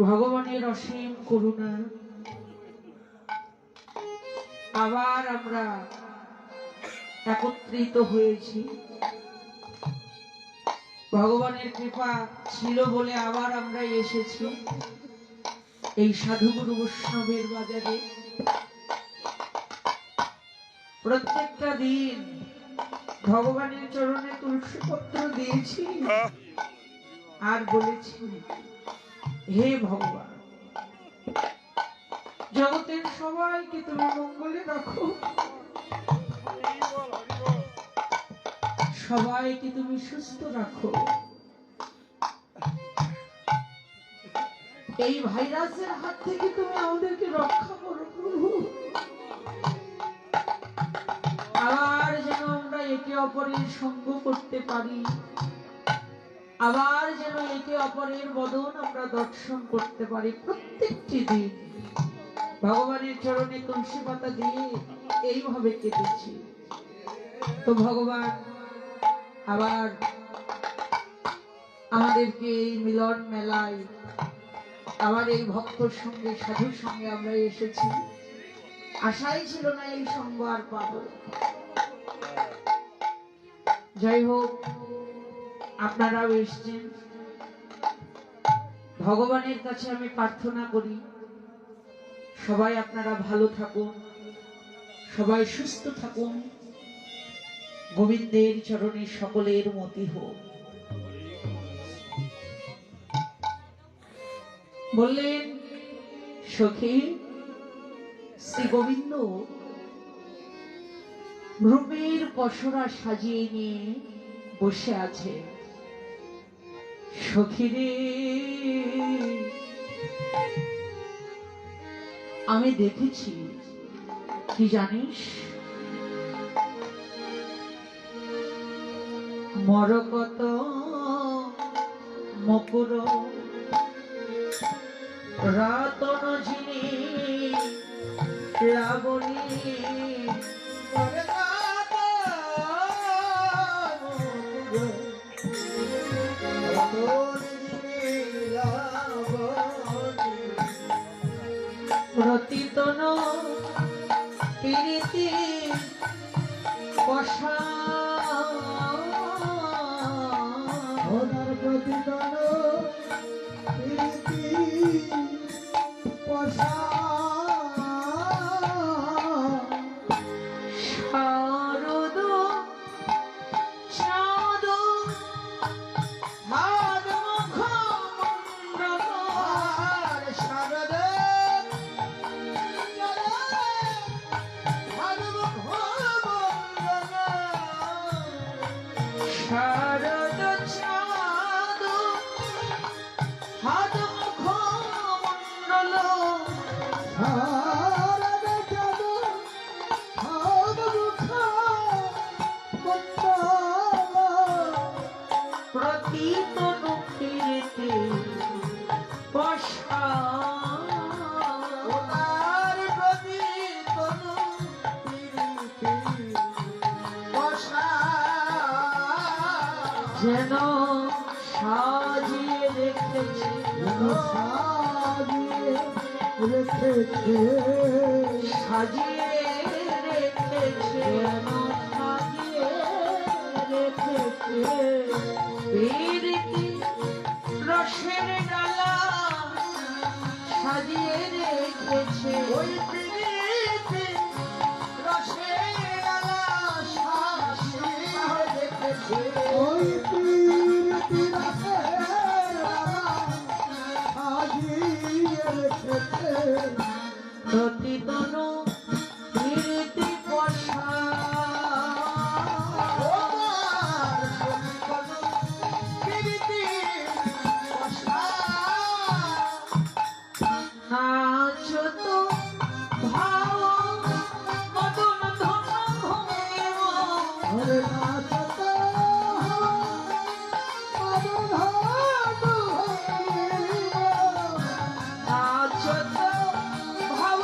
ভগবানের অসীম করুণা আবার আমরা একত্রিত হয়েছি। ভগবানের কৃপা ছিল বলে আবার আমরা এসেছি এই সাধুগুরু বৈষ্ণবের বাজারে। প্রত্যেকটা দিন ভগবানের চরণে তুলসী পত্র দিয়েছি আর বলেছি, হে ভগবান, জগতের সবাইকে তুমি মঙ্গলে রাখো, সবাইকে তুমি সুস্থ রাখো, এই ভাইরাসের হাত থেকে তুমি আমাদেরকে রক্ষা করো প্রভু। আবার যেন আমরা একে অপরের সঙ্গ করতে পারি, আবার যেন একে অপরের বদন আমরা দর্শন করতে পারি। প্রত্যেকটি দিন ভগবানের চরণে তুলসী পাতা দিয়ে এইভাবে কেটেছি। তো ভগবান আবার আমাদেরকে এই মিলন মেলায় আবার এই ভক্তর সঙ্গে সাধুর সঙ্গে আমরা এসেছি। আশাই ছিল না এই সঙ্গ আর পাবো। যাই হোক, আপনারাও এসছেন। ভগবানের কাছে আমি প্রার্থনা করি সবাই আপনারা ভালো থাকুন, সবাই সুস্থ থাকুন, গোবিন্দের চরণে সকলের মতি হোক। বললেন, সখী, শ্রী গোবিন্দ রূপের পসরা সাজিয়ে নিয়ে বসে আছে। সখীরে, আমি দেখেছি, কি জানিস, মরকত মকুর রাতন ঝিনি রাবণী প্রতিতন প্রীতি পশা প্রতিতন প্রীতি পশা শারদ চাঁদ ভাদ মুখ মণ্ডল শারদ শারদ চাঁদ ভাদ মুখ মণ্ডল প্রতিতন প্রীতি পশা যেন সাজিয়ে রেখেছে, সাজিয়ে রেখেছে, যেন সাজিয়ে রেখেছে প্রীতি রসের ডালা সাজিয়ে রেখেছে, ওই প্রীতি রসের ডালা সাজিয়ে রেখেছে, ওই প্রীতি রসের সাজিয়ে রেখেছে প্রতিতন প্রীতি পশা নাচত ভাব মদন ধন ভঙ্গিম হরে নাচত নাচত ভাব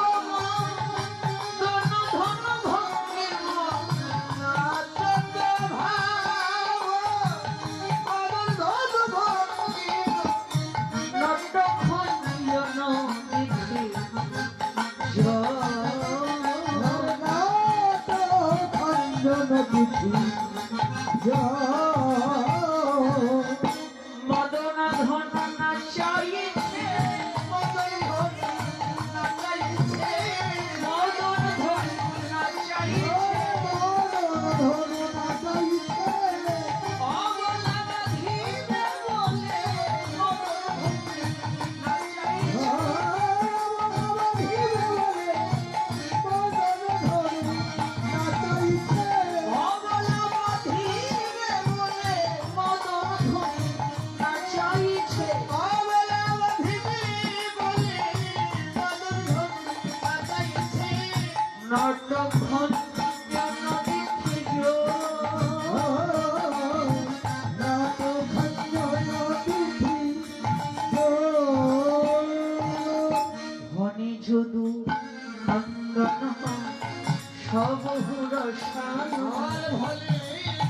রসায়ন আর ভলে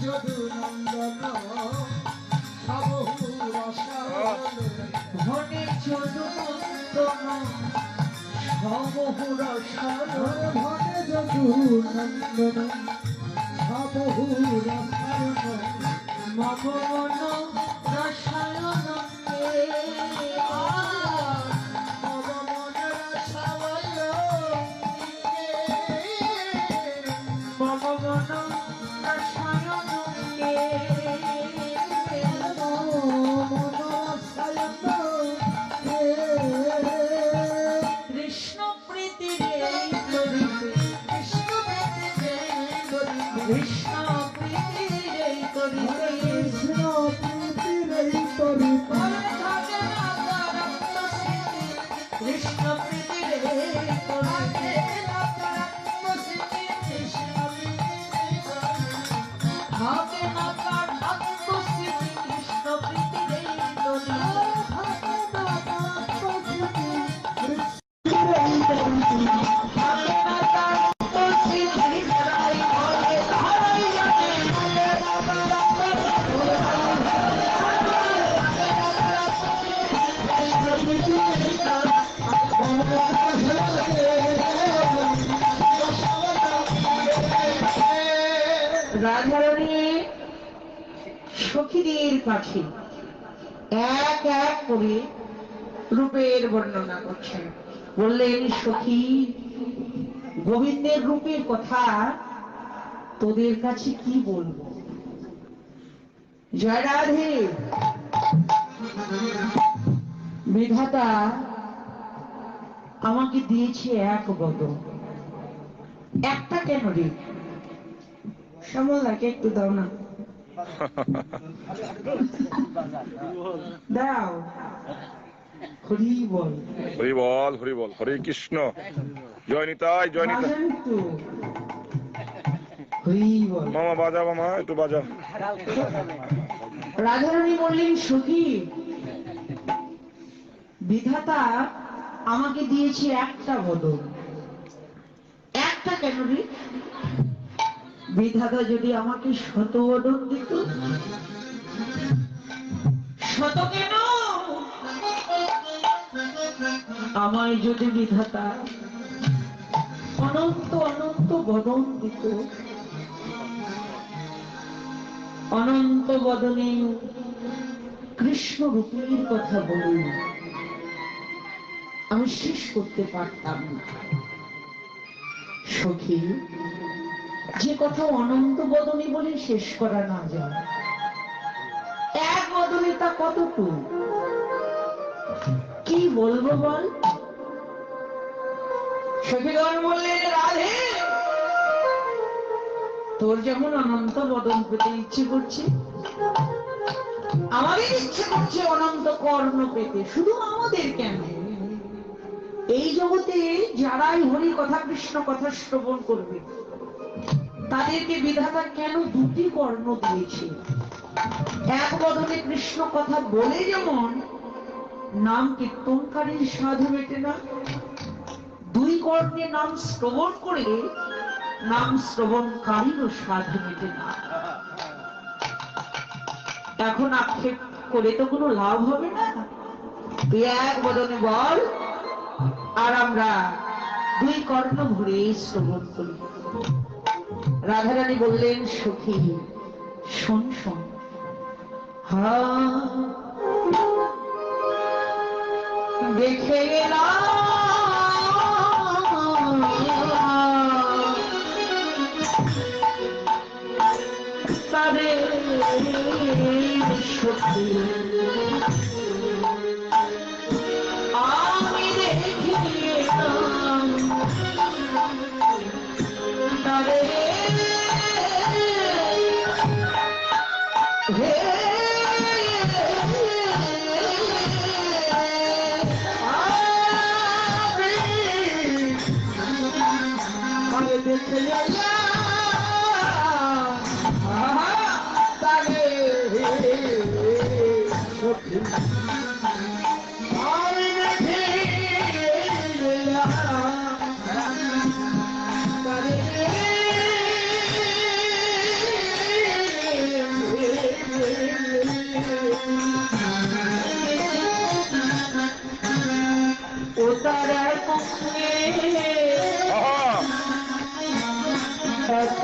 যদু নন্দন সবহু রসায়ন ঘনে চতুনন্দন সমহু রসায়ন ভলে যদু নন্দন সবহু রসায়ন মম মন রসায়ন মম মন রসায়ন মম মন রসায়ন কৃষ্ণ প্রীতি কৃষ্ণ প্রীতি কৃষ্ণ প্রীতি হবে মাতার আত্মস্মৃতি কৃষ্ণ প্রীতি রাধারানী সখীদের কাছে এক এক করে রূপের বর্ণনা করছেন। বললেন, সখী, গোবিন্দের রূপের কথা তোদের কাছে কি বলবো? জয় রাধে। বিধাতা আমাকে দিয়েছে এক বদন, একটা কেন রে? শ্যামলাকে একটু দাও না, দাও। হরি বল, হরি বল, হরি বল, হরে কৃষ্ণ। জয় নিতাই, জয় নিতাই। বাজান একটু, হরি বল। মামা বাজা, মামা একটু বাজা। রাধারানী বললেন, সখী, বিধাতা আমাকে দিয়েছে একটা বদন, একটা কেন রে? বিধাতা যদি আমাকে শত বদন দিত, শত কেন? আমায় যদি বিধাতা অনন্ত অনন্ত বদন দিত, অনন্ত বদনে কৃষ্ণ রূপের কথা বলি আমি শেষ করতে পারতাম না। সখী, যে কথা অনন্ত বদনে বলে শেষ করা না যায়, এক বদনে তা কতটুকু কি বলবো বল? সখীগণ বললেন, রাধে, তোর যেমন অনন্ত বদন পেতে ইচ্ছে করছে, আমাদের ইচ্ছে করছে অনন্ত কর্ণ পেতে। শুধু আমাদের কেন, এই জগতে যারাই হরি কথা কৃষ্ণ কথা শ্রবণ করবে তাদেরকে বিধাতা কেন দুটি কর্ণ দিয়েছে? এক বদনে কৃষ্ণ কথা বলে যেমন নাম কীর্তনকারীর সাধু মেটে না, দুই কর্ণে নাম শ্রবণ করে নাম শ্রবণকারীরও সাধু মেটে না। এখন আক্ষেপ করে তো কোনো লাভ হবে না। তুই এক বদনে বল, আর আমরা দুই কর্ণ ভরে শ্রবণ করি। রাধারানী বললেন, সখী শোন শোন, হা দেখে গেলাম তাদের সখী, আমি দেখে গেলাম তাদের দেখে তাদের আহা এত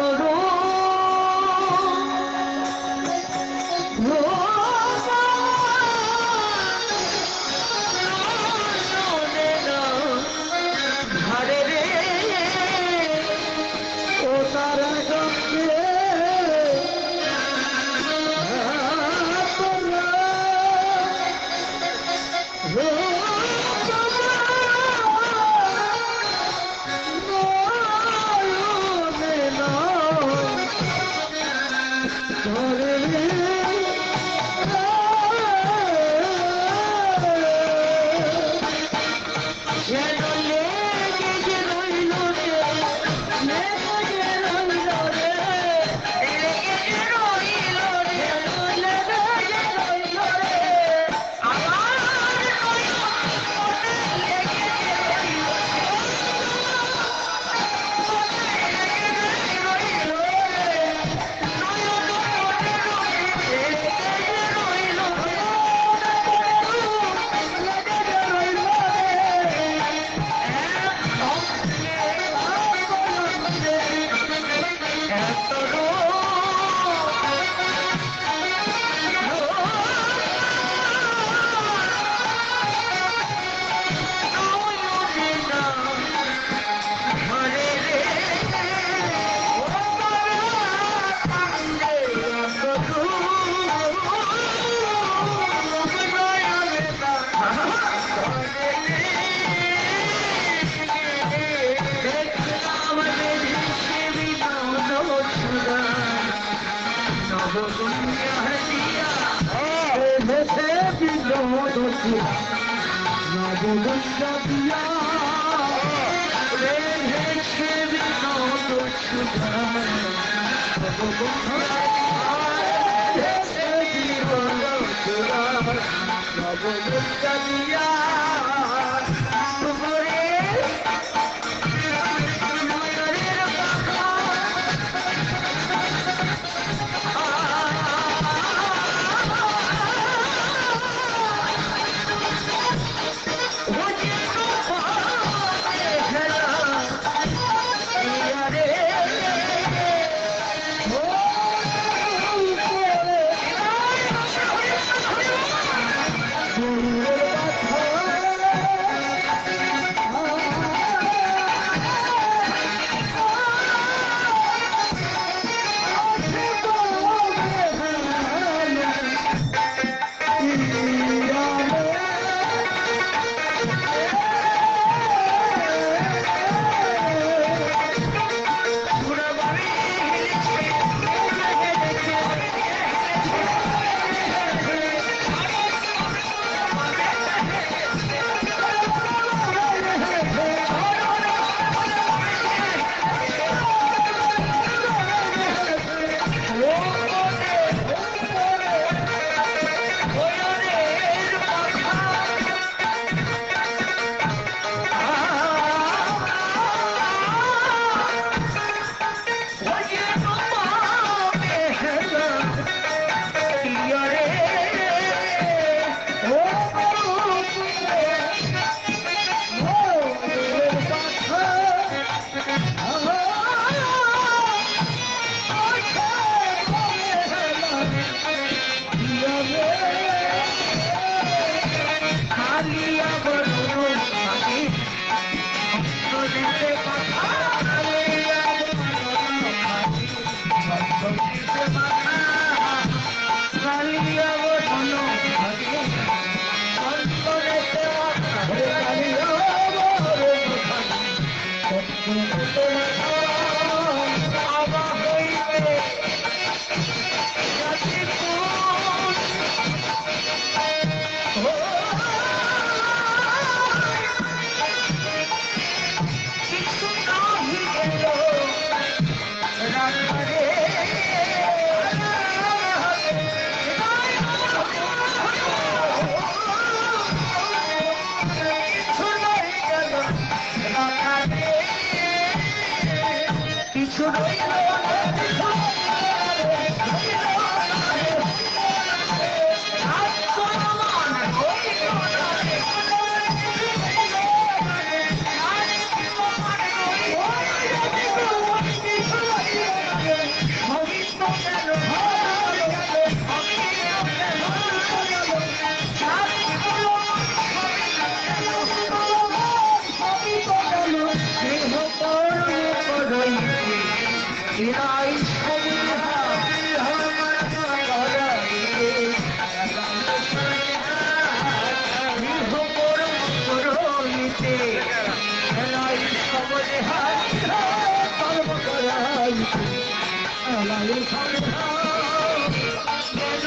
ধারে রে ও তারা গঙ্গে হাতে এলাই সবলে হাত কর্ম করাই এলাই সবলে হাত কেন